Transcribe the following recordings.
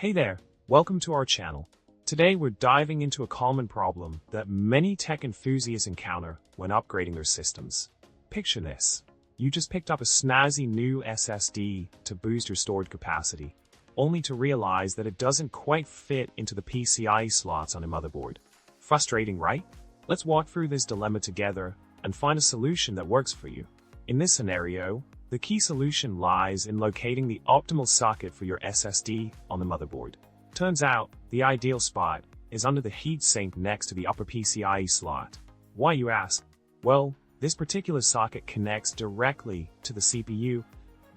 Hey there, welcome to our channel. Today we're diving into a common problem that many tech enthusiasts encounter when upgrading their systems. Picture this. You just picked up a snazzy new SSD to boost your storage capacity, only to realize that it doesn't quite fit into the PCIe slots on a motherboard. Frustrating, right? Let's walk through this dilemma together and find a solution that works for you. In this scenario, the key solution lies in locating the optimal socket for your SSD on the motherboard. Turns out, the ideal spot is under the heatsink next to the upper PCIe slot. Why, you ask? Well, this particular socket connects directly to the CPU,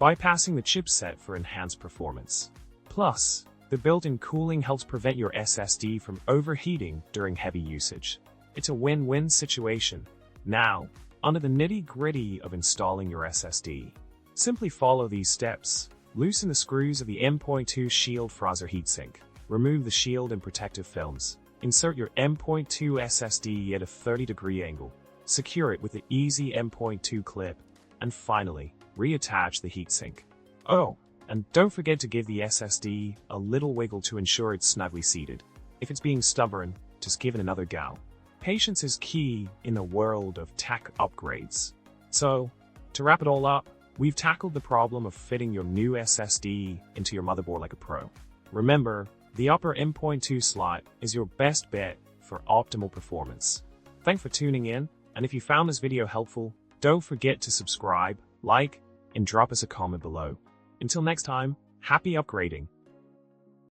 bypassing the chipset for enhanced performance. Plus, the built-in cooling helps prevent your SSD from overheating during heavy usage. It's a win-win situation. Now, onto the nitty-gritty of installing your SSD. Simply follow these steps. Loosen the screws of the M.2 shield Frozzer heatsink. Remove the shield and protective films. Insert your M.2 SSD at a 30-degree angle. Secure it with the easy M.2 clip. And finally, reattach the heatsink. Oh, and don't forget to give the SSD a little wiggle to ensure it's snugly seated. If it's being stubborn, just give it another go. Patience is key in the world of tech upgrades. So, to wrap it all up, we've tackled the problem of fitting your new SSD into your motherboard like a pro. Remember, the upper M.2 slot is your best bet for optimal performance. Thanks for tuning in, and if you found this video helpful, don't forget to subscribe, like, and drop us a comment below. Until next time, happy upgrading!